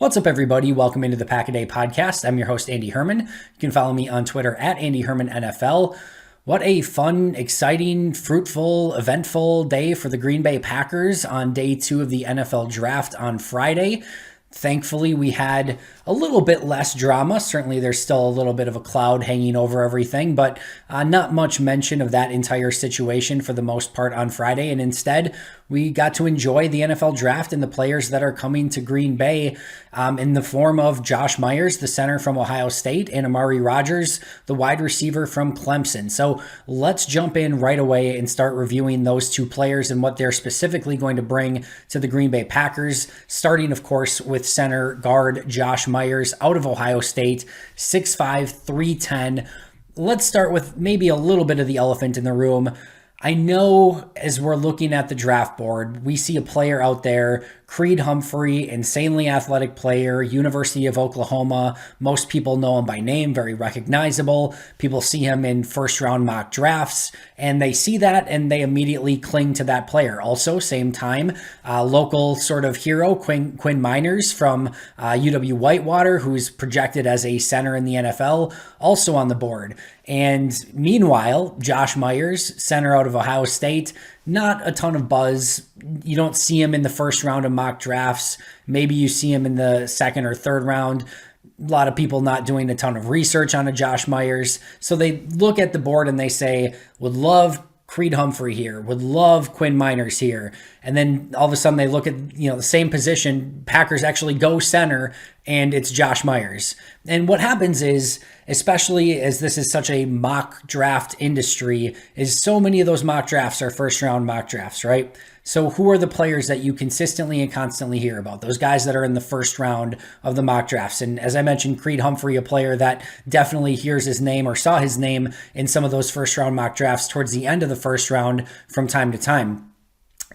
What's up, everybody? Welcome into the Pack a Day podcast. I'm your host, Andy Herman. You can follow me on Twitter at Andy Herman NFL. What a fun, exciting, fruitful, eventful day for the Green Bay Packers on day 2 of the NFL draft on Friday. Thankfully, we had a little bit less drama. Certainly, there's still a little bit of a cloud hanging over everything, but not much mention of that entire situation for the most part on Friday. And instead, we got to enjoy the NFL draft and the players that are coming to Green Bay in the form of Josh Myers, the center from Ohio State, and Amari Rodgers, the wide receiver from Clemson. So let's jump in right away and start reviewing those two players and what they're specifically going to bring to the Green Bay Packers, starting, of course, with center guard Josh Myers out of Ohio State, 6'5", 310. Let's start with maybe a little bit of the elephant in the room. I know as we're looking at the draft board, we see a player out there, Creed Humphrey, insanely athletic player, University of Oklahoma. Most people know him by name, very recognizable. People see him in first-round mock drafts, and they see that, and they immediately cling to that player. Also, same time, local sort of hero, Quinn Miners from UW-Whitewater, who's projected as a center in the NFL, also on the board. And meanwhile, Josh Myers, center out of Ohio State, not a ton of buzz. You don't see him in the first round of mock drafts. Maybe you see him in the second or third round. A lot of people not doing a ton of research on a Josh Myers. So they look at the board and they say, would love Creed Humphrey here, would love Quinn Miners here. And then all of a sudden they look at, the same position, Packers actually go center, and it's Josh Myers. And what happens is, especially as this is such a mock draft industry, is so many of those mock drafts are first round mock drafts, right? So who are the players that you consistently and constantly hear about? Those guys that are in the first round of the mock drafts. And as I mentioned, Creed Humphrey, a player that definitely hears his name or saw his name in some of those first round mock drafts towards the end of the first round from time to time.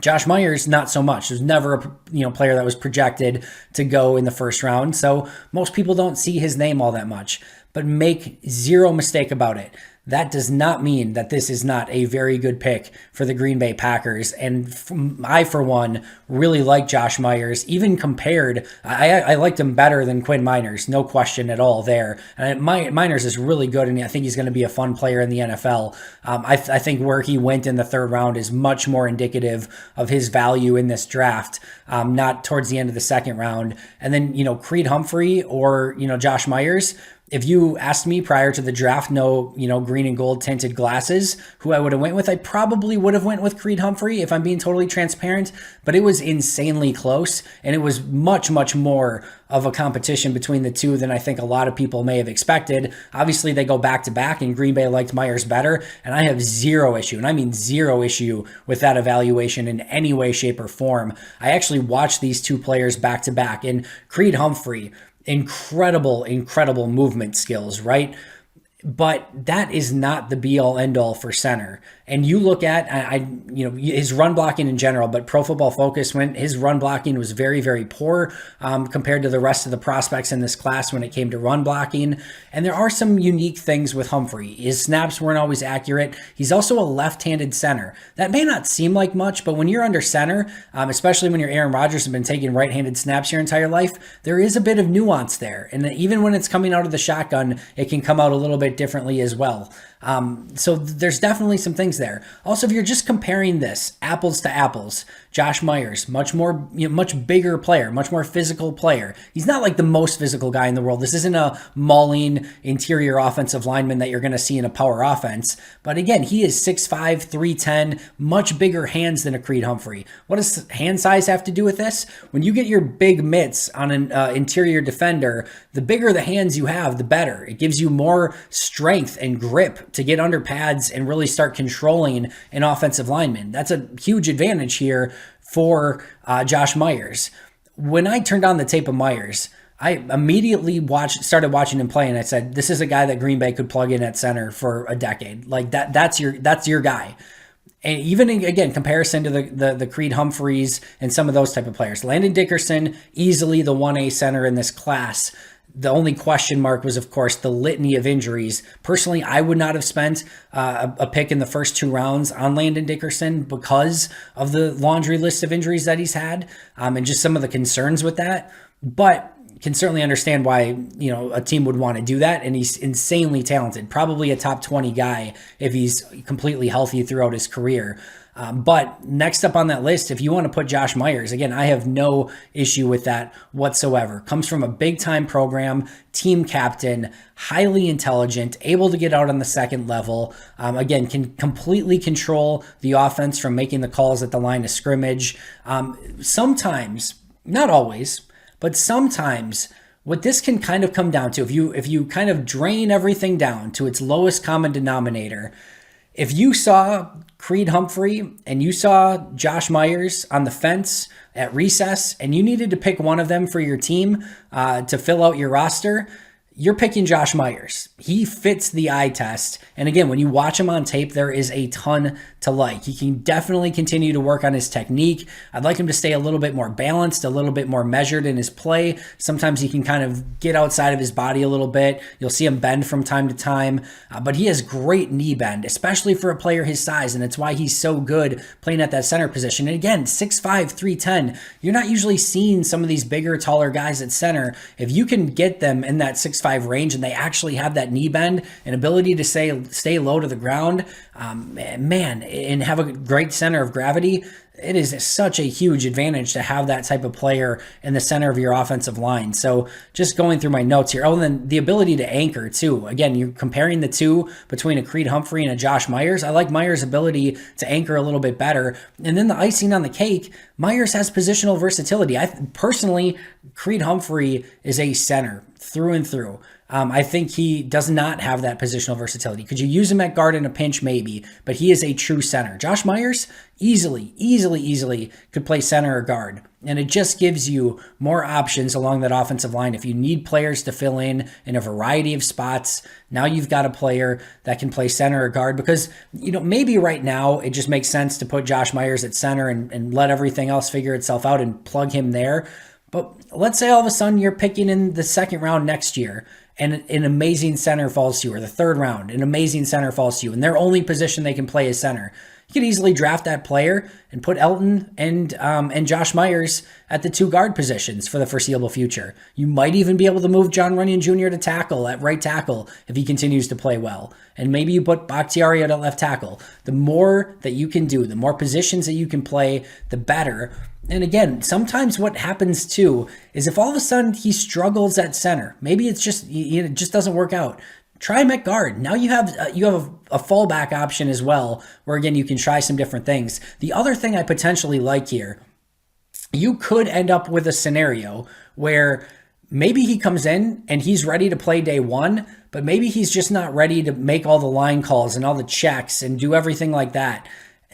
Josh Myers, not so much. There's never a player that was projected to go in the first round. So most people don't see his name all that much. But make zero mistake about it, that does not mean that this is not a very good pick for the Green Bay Packers. And I, for one, really like Josh Myers, even compared. I liked him better than Quinn Miners, no question at all there. And Miners is really good, and I think he's going to be a fun player in the NFL. I think where he went in the third round is much more indicative of his value in this draft, not towards the end of the second round. And then, Creed Humphrey or, Josh Myers, if you asked me prior to the draft, no, green and gold tinted glasses, who I would have went with, I probably would have went with Creed Humphrey if I'm being totally transparent, but it was insanely close, and it was much, much more of a competition between the two than I think a lot of people may have expected. Obviously, they go back to back, and Green Bay liked Myers better, and I have zero issue, and I mean zero issue with that evaluation in any way, shape, or form. I actually watched these two players back to back, and Creed Humphrey, incredible movement skills, right? But that is not the be-all, end-all for center. And you look at, his run blocking in general, but Pro Football Focus, when his run blocking was very, very poor compared to the rest of the prospects in this class when it came to run blocking. And there are some unique things with Humphrey. His snaps weren't always accurate. He's also a left-handed center. That may not seem like much, but when you're under center, especially when you're Aaron Rodgers and been taking right-handed snaps your entire life, there is a bit of nuance there. And even when it's coming out of the shotgun, it can come out a little bit differently as well. So there's definitely some things there. Also, if you're just comparing this apples to apples, Josh Myers, much bigger player, much more physical player. He's not like the most physical guy in the world. This isn't a mauling interior offensive lineman that you're going to see in a power offense. But again, he is 6'5", 310, much bigger hands than a Creed Humphrey. What does hand size have to do with this? When you get your big mitts on an interior defender, the bigger the hands you have, the better. It gives you more strength and grip to get under pads and really start controlling an offensive lineman. That's a huge advantage here for Josh Myers. When I turned on the tape of Myers, I immediately started watching him play, and I said, this is a guy that Green Bay could plug in at center for a decade. Like that's your guy. And even again, comparison to the Creed Humphreys and some of those type of players. Landon Dickerson, easily the 1A center in this class. The only question mark was, of course, the litany of injuries. Personally, I would not have spent a pick in the first 2 rounds on Landon Dickerson because of the laundry list of injuries that he's had and just some of the concerns with that. But can certainly understand why, a team would want to do that. And he's insanely talented, probably a top 20 guy if he's completely healthy throughout his career. But next up on that list, if you want to put Josh Myers, again, I have no issue with that whatsoever. Comes from a big time program, team captain, highly intelligent, able to get out on the second level. Again, can completely control the offense from making the calls at the line of scrimmage. Sometimes, not always, but sometimes what this can kind of come down to, if you kind of drain everything down to its lowest common denominator, if you saw Creed Humphrey and you saw Josh Myers on the fence at recess and you needed to pick one of them for your team to fill out your roster, you're picking Josh Myers. He fits the eye test. And again, when you watch him on tape, there is a ton to like. He can definitely continue to work on his technique. I'd like him to stay a little bit more balanced, a little bit more measured in his play. Sometimes he can kind of get outside of his body a little bit. You'll see him bend from time to time, but he has great knee bend, especially for a player his size. And it's why he's so good playing at that center position. And again, 6'5", 310. You're not usually seeing some of these bigger, taller guys at center. If you can get them in that 6'5" range and they actually have that knee bend and ability to stay low to the ground, and have a great center of gravity, it is such a huge advantage to have that type of player in the center of your offensive line. So just going through my notes here. Oh, and then the ability to anchor too. Again, you're comparing the two between a Creed Humphrey and a Josh Myers. I like Myers' ability to anchor a little bit better. And then the icing on the cake, Myers has positional versatility. Personally, Creed Humphrey is a center through and through. I think he does not have that positional versatility. Could you use him at guard in a pinch? Maybe, but he is a true center. Josh Myers easily could play center or guard. And it just gives you more options along that offensive line. If you need players to fill in a variety of spots, now you've got a player that can play center or guard, because, maybe right now it just makes sense to put Josh Myers at center and let everything else figure itself out and plug him there. But let's say all of a sudden you're picking in the second round next year and an amazing center falls to you, or the third round, an amazing center falls to you, and their only position they can play is center. You could easily draft that player and put Elton and Josh Myers at the two guard positions for the foreseeable future. You might even be able to move John Runyon Jr. to tackle, at right tackle, if he continues to play well. And maybe you put Bakhtiari at left tackle. The more that you can do, the more positions that you can play, the better. And again, sometimes what happens too is if all of a sudden he struggles at center, maybe it just doesn't work out. Try him at guard. Now you have a fallback option as well, where again you can try some different things. The other thing I potentially like here, you could end up with a scenario where maybe he comes in and he's ready to play day one, but maybe he's just not ready to make all the line calls and all the checks and do everything like that.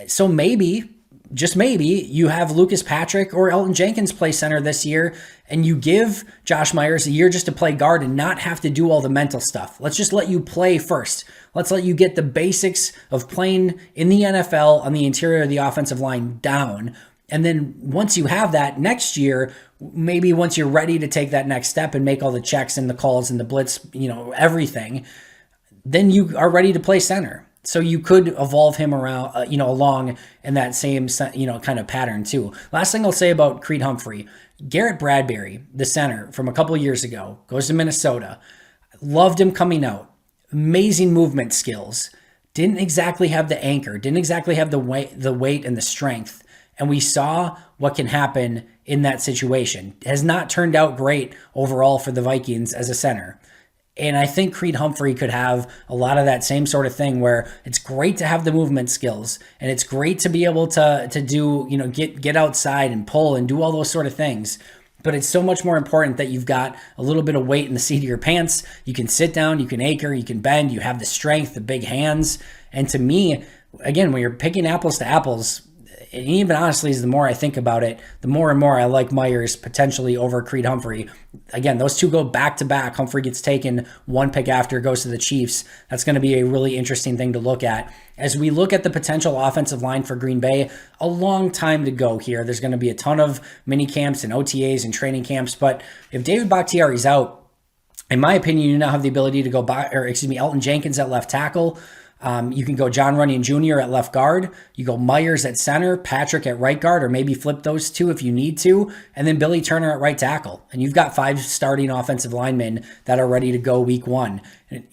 So maybe, just maybe, you have Lucas Patrick or Elton Jenkins play center this year, and you give Josh Myers a year just to play guard and not have to do all the mental stuff. Let's just let you play first. Let's let you get the basics of playing in the NFL on the interior of the offensive line down. And then once you have that next year, maybe once you're ready to take that next step and make all the checks and the calls and the blitz, everything, then you are ready to play center. So you could evolve him around, along in that same, kind of pattern too. Last thing I'll say about Creed Humphrey, Garrett Bradbury, the center from a couple of years ago, goes to Minnesota. Loved him coming out. Amazing movement skills. Didn't exactly have the anchor. Didn't exactly have the weight and the strength. And we saw what can happen in that situation. It has not turned out great overall for the Vikings as a center. And I think Creed Humphrey could have a lot of that same sort of thing, where it's great to have the movement skills and it's great to be able to do, get outside and pull and do all those sort of things. But it's so much more important that you've got a little bit of weight in the seat of your pants. You can sit down, you can anchor, you can bend, you have the strength, the big hands. And to me, again, when you're picking apples to apples, and even honestly, the more I think about it, the more and more I like Myers potentially over Creed Humphrey. Again, those two go back to back. Humphrey gets taken one pick after, goes to the Chiefs. That's going to be a really interesting thing to look at. As we look at the potential offensive line for Green Bay, a long time to go here. There's going to be a ton of mini camps and OTAs and training camps. But if David Bakhtiari's out, in my opinion, you now have the ability to go Elton Jenkins at left tackle. You can go John Runyon Jr. at left guard. You go Myers at center, Patrick at right guard, or maybe flip those two if you need to, and then Billy Turner at right tackle. And you've got 5 starting offensive linemen that are ready to go week 1.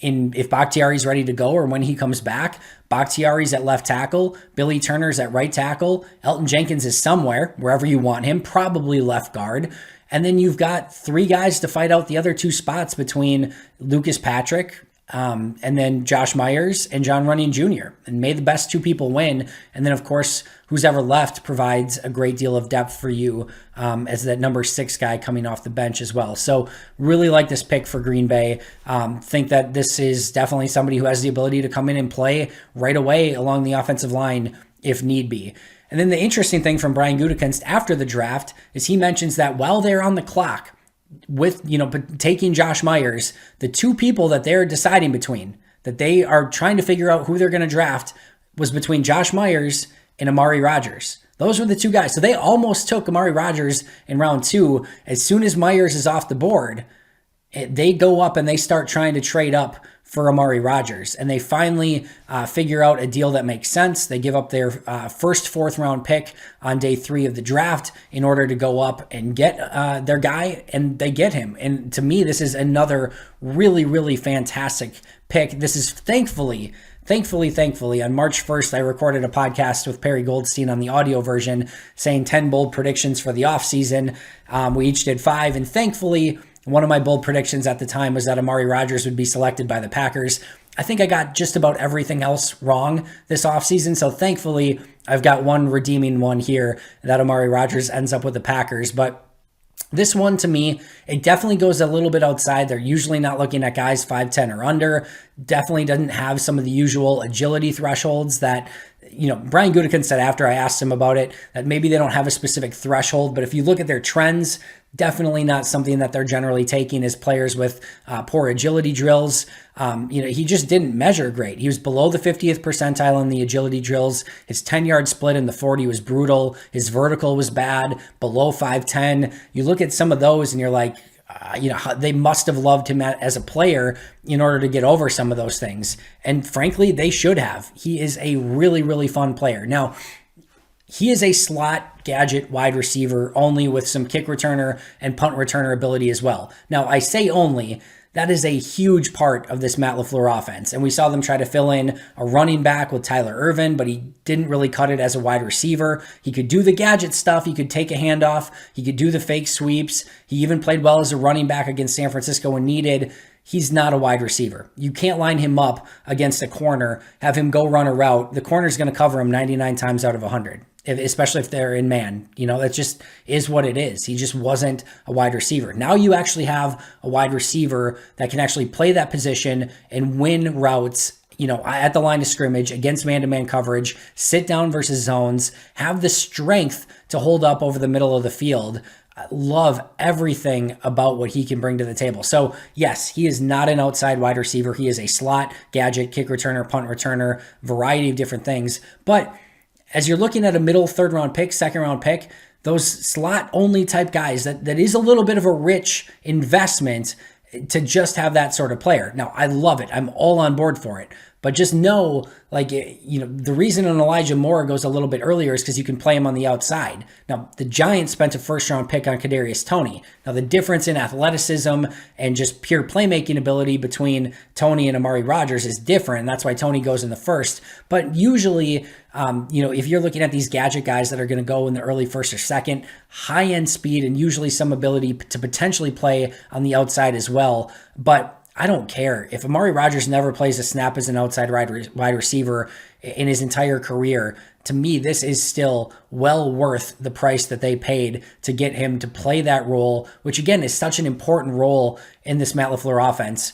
And if Bakhtiari's ready to go or when he comes back, Bakhtiari's at left tackle, Billy Turner's at right tackle, Elton Jenkins is somewhere, wherever you want him, probably left guard. And then you've got 3 guys to fight out the other 2 spots between Lucas Patrick, and then Josh Myers and John Runyon Jr. And may the best 2 people win. And then, of course, who's ever left provides a great deal of depth for you as that number 6 guy coming off the bench as well. So really like this pick for Green Bay. Think that this is definitely somebody who has the ability to come in and play right away along the offensive line if need be. And then the interesting thing from Brian Gutekunst after the draft is he mentions that while they're on the clock, with taking Josh Myers, the 2 people that they're deciding between, that they are trying to figure out who they're going to draft, was between Josh Myers and Amari Rodgers. Those were the 2 guys. So they almost took Amari Rodgers in round 2. As soon as Myers is off the board, they go up and they start trying to trade up for Amari Rodgers. And they finally figure out a deal that makes sense. They give up their first 4th round pick on day 3 of the draft in order to go up and get their guy, and they get him. And to me, this is another really, really fantastic pick. This is thankfully, on March 1st, I recorded a podcast with Perry Goldstein on the audio version saying 10 bold predictions for the offseason. We each did 5, and thankfully, one of my bold predictions at the time was that Amari Rodgers would be selected by the Packers. I think I got just about everything else wrong this offseason, so thankfully, I've got one redeeming one here that Amari Rodgers ends up with the Packers. But this one, to me, it definitely goes a little bit outside. They're usually not looking at guys 5'10 or under. Definitely doesn't have some of the usual agility thresholds that, Brian Gutekunst said after I asked him about it, that maybe they don't have a specific threshold. But if you look at their trends, definitely not something that they're generally taking as players with poor agility drills. He just didn't measure great. He was below the 50th percentile in the agility drills. His 10-yard split in the 40 was brutal. His vertical was bad, below 5'10". You look at some of those and you're like, they must have loved him as a player in order to get over some of those things. And frankly, they should have. He is a really, really fun player. Now, he is a slot gadget wide receiver only with some kick returner and punt returner ability as well. Now, I say only. That is a huge part of this Matt LaFleur offense. And we saw them try to fill in a running back with Tyler Ervin, but he didn't really cut it as a wide receiver. He could do the gadget stuff. He could take a handoff. He could do the fake sweeps. He even played well as a running back against San Francisco when needed. He's not a wide receiver. You can't line him up against a corner, have him go run a route. The corner's going to cover him 99 times out of 100. Especially if they're in man. That just is what it is. He just wasn't a wide receiver. Now you actually have a wide receiver that can actually play that position and win routes, at the line of scrimmage against man-to-man coverage, sit down versus zones, have the strength to hold up over the middle of the field. I love everything about what he can bring to the table. So yes, he is not an outside wide receiver. He is a slot, gadget, kick returner, punt returner, variety of different things. But as you're looking at a middle 3rd round pick, 2nd round pick, those slot only type guys, that is a little bit of a rich investment to just have that sort of player. Now, I love it. I'm all on board for it. But just know, the reason an Elijah Moore goes a little bit earlier is because you can play him on the outside. Now, the Giants spent a 1st round pick on Kadarius Toney. Now, the difference in athleticism and just pure playmaking ability between Toney and Amari Rodgers is different. And that's why Toney goes in the 1st. But usually, if you're looking at these gadget guys that are going to go in the early 1st or 2nd, high-end speed and usually some ability to potentially play on the outside as well. But I don't care. If Amari Rodgers never plays a snap as an outside wide receiver in his entire career, to me, this is still well worth the price that they paid to get him to play that role, which again is such an important role in this Matt LaFleur offense.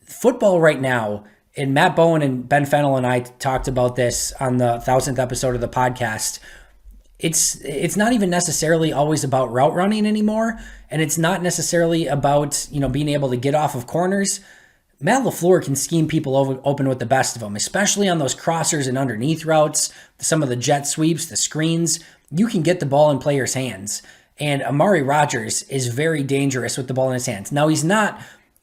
Football right now, and Matt Bowen and Ben Fennell and I talked about this on the 1000th episode of the podcast. It's not even necessarily always about route running anymore, and it's not necessarily about being able to get off of corners. Matt LaFleur can scheme people open with the best of them, especially on those crossers and underneath routes, some of the jet sweeps, the screens. You can get the ball in players' hands, and Amari Rodgers is very dangerous with the ball in his hands. Now, he's not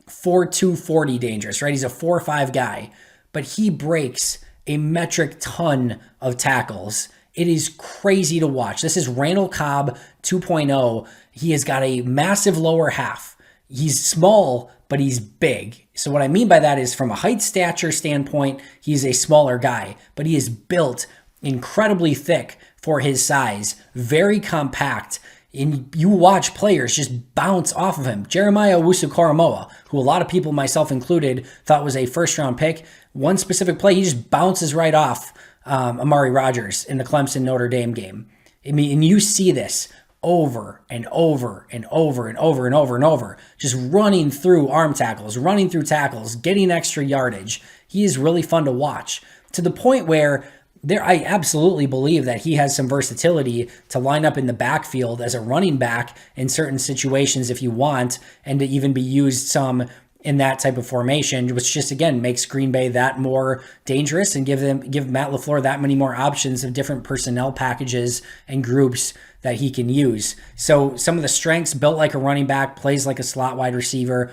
4.2 40 dangerous, right? He's a 4.5 guy. but he breaks a metric ton of tackles. It is crazy to watch. This is Randall Cobb 2.0. He has got a massive lower half. He's small, but he's big. So what I mean by that is from a height stature standpoint, he's a smaller guy, but he is built incredibly thick for his size, very compact. And you watch players just bounce off of him. Jeremiah Owusu-Koramoah, who a lot of people, myself included, thought was a first-round pick. One specific play, he just bounces right off Amari Rodgers in the Clemson-Notre Dame game. I mean, and you see this over and over and over and over and over and over, just running through arm tackles, running through tackles, getting extra yardage. He is really fun to watch, to the point where I absolutely believe that he has some versatility to line up in the backfield as a running back in certain situations if you want, and to even be used some in that type of formation, which just, again, makes Green Bay that more dangerous and give Matt LaFleur that many more options of different personnel packages and groups that he can use. So some of the strengths: built like a running back, plays like a slot wide receiver.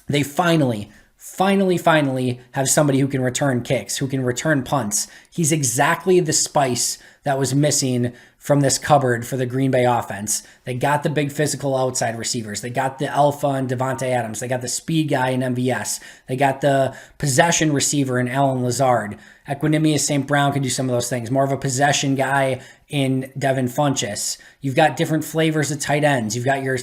They finally have somebody who can return kicks, who can return punts. He's exactly the spice that was missing from this cupboard for the Green Bay offense. They got the big physical outside receivers. They got the alpha in Devontae Adams. They got the speed guy in MVS. They got the possession receiver in Alan Lazard. Equanimous St. Brown can do some of those things. More of a possession guy in Devin Funchess. You've got different flavors of tight ends. You've got your,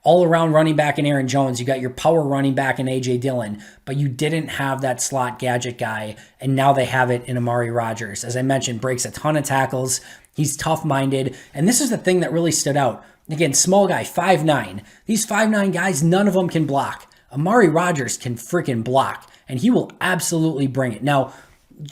all-around running back in Aaron Jones. You got your power running back in A.J. Dillon. But you didn't have that slot gadget guy, and now they have it in Amari Rodgers. As I mentioned, breaks a ton of tackles. He's tough-minded. And this is the thing that really stood out. Again, small guy, 5'9". These 5'9 guys, none of them can block. Amari Rodgers can freaking block, and he will absolutely bring it. Now,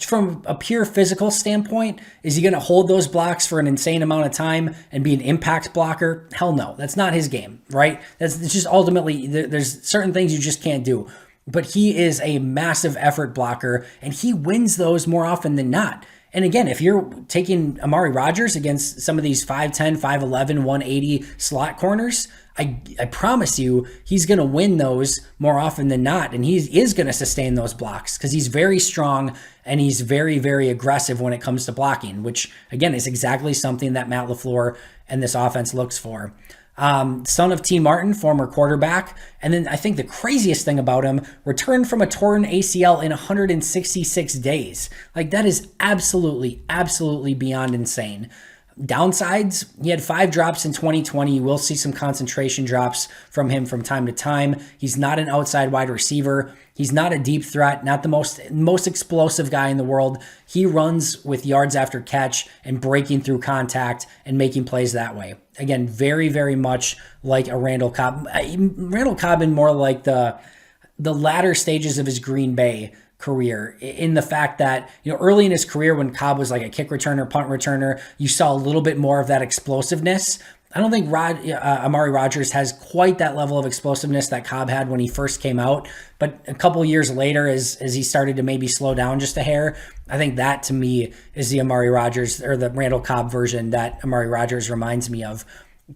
from a pure physical standpoint, is he going to hold those blocks for an insane amount of time and be an impact blocker? Hell no. That's not his game, right? It's just ultimately, there's certain things you just can't do. But he is a massive effort blocker, and he wins those more often than not. And again, if you're taking Amari Rodgers against some of these 5'10", 5'11", 180 slot corners, I promise you he's going to win those more often than not. And he is going to sustain those blocks because he's very strong and he's very, very aggressive when it comes to blocking, which, again, is exactly something that Matt LaFleur and this offense looks for. Son of T. Martin, former quarterback. And then I think the craziest thing about him, returned from a torn ACL in 166 days. Like, that is absolutely, absolutely beyond insane. Downsides, he had 5 drops in 2020. You will see some concentration drops from him from time to time. He's not an outside wide receiver. He's not a deep threat, not the most explosive guy in the world. He runs with yards after catch and breaking through contact and making plays that way. Again, very, very much like a Randall Cobb. Randall Cobb in more like the latter stages of his Green Bay career, in the fact that, early in his career when Cobb was like a kick returner, punt returner, you saw a little bit more of that explosiveness. I don't think Amari Rodgers has quite that level of explosiveness that Cobb had when he first came out, but a couple years later, as he started to maybe slow down just a hair, I think that to me is the Amari Rodgers, or the Randall Cobb version that Amari Rodgers reminds me of.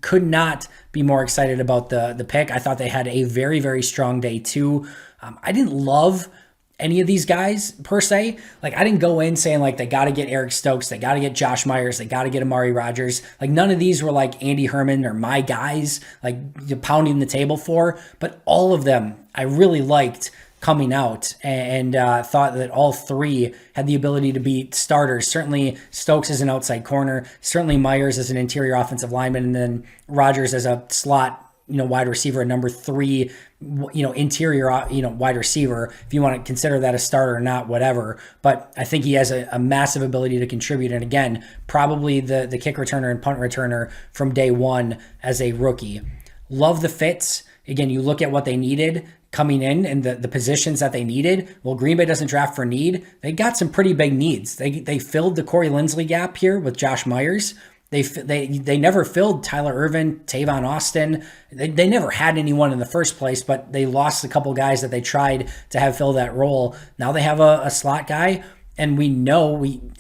Could not be more excited about the pick. I thought they had a very, very strong day too. I didn't love any of these guys per se. Like, I didn't go in saying like they got to get Eric Stokes, they got to get Josh Myers, they got to get Amari Rodgers. Like, none of these were like Andy Herman or my guys, like pounding the table for. But all of them I really liked coming out, and thought that all three had the ability to be starters. Certainly Stokes as an outside corner, certainly Myers as an interior offensive lineman, and then Rodgers as a slot wide receiver, number 3, interior, wide receiver, if you want to consider that a starter or not, whatever. But I think he has a massive ability to contribute. And again, probably the kick returner and punt returner from day one as a rookie. Love the fits. Again, you look at what they needed coming in and the positions that they needed. Well, Green Bay doesn't draft for need. They got some pretty big needs. They filled the Corey Linsley gap here with Josh Myers. They never filled Tyler Ervin, Tavon Austin. They never had anyone in the first place, but they lost a couple guys that they tried to have fill that role. Now they have a slot guy. And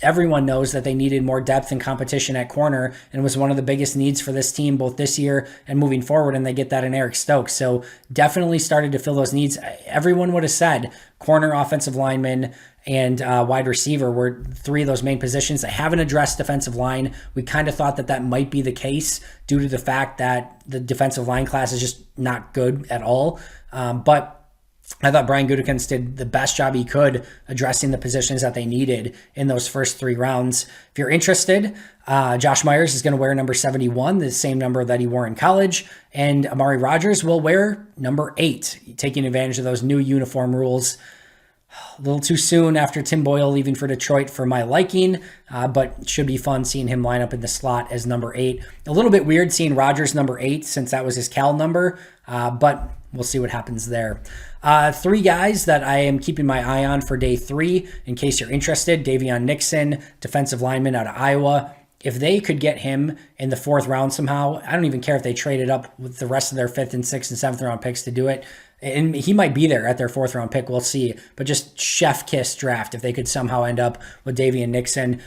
everyone knows that they needed more depth and competition at corner, and it was one of the biggest needs for this team both this year and moving forward. And they get that in Eric Stokes. So definitely started to fill those needs. Everyone would have said corner, offensive lineman, and wide receiver were three of those main positions. They haven't addressed defensive line. We kind of thought that might be the case due to the fact that the defensive line class is just not good at all. But I thought Brian Gutekunst did the best job he could addressing the positions that they needed in those first 3 rounds. If you're interested, Josh Myers is going to wear number 71, the same number that he wore in college, and Amari Rodgers will wear number 8, taking advantage of those new uniform rules. A little too soon after Tim Boyle leaving for Detroit for my liking, but it should be fun seeing him line up in the slot as number 8. A little bit weird seeing Rodgers number 8 since that was his Cal number, but we'll see what happens there. 3 guys that I am keeping my eye on for day 3, in case you're interested. Davion Nixon, defensive lineman out of Iowa. If they could get him in the 4th round somehow, I don't even care if they traded up with the rest of their 5th and 6th and 7th round picks to do it. And he might be there at their 4th round pick. We'll see. But just chef kiss draft if they could somehow end up with Davion Nixon.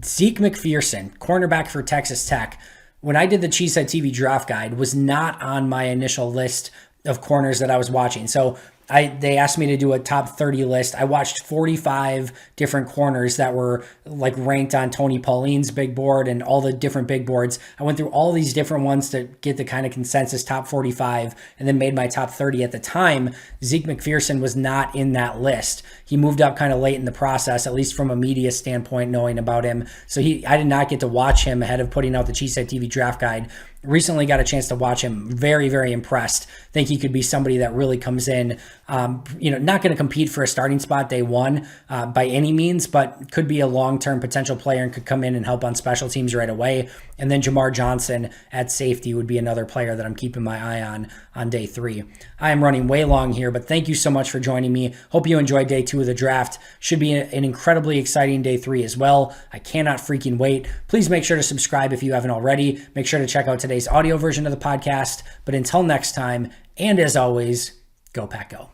Zeke McPherson, cornerback for Texas Tech. When I did the Cheesehead TV draft guide, was not on my initial list of corners that I was watching. So they asked me to do a top 30 list. I watched 45 different corners that were like ranked on Tony Pauline's big board and all the different big boards. I went through all these different ones to get the kind of consensus top 45 and then made my top 30. At the time, Zeke McPherson was not in that list. He moved up kind of late in the process, at least from a media standpoint, knowing about him. So I did not get to watch him ahead of putting out the Cheesehead TV draft guide. Recently got a chance to watch him. Very, very impressed. Think he could be somebody that really comes in, not going to compete for a starting spot day 1 by any means, but could be a long-term potential player and could come in and help on special teams right away. And then Jamar Johnson at safety would be another player that I'm keeping my eye on day 3. I am running way long here, but thank you so much for joining me. Hope you enjoyed day 2 of the draft. Should be an incredibly exciting day 3 as well. I cannot freaking wait. Please make sure to subscribe if you haven't already. Make sure to check out today's audio version of the podcast. But until next time, and as always, go Pack Go.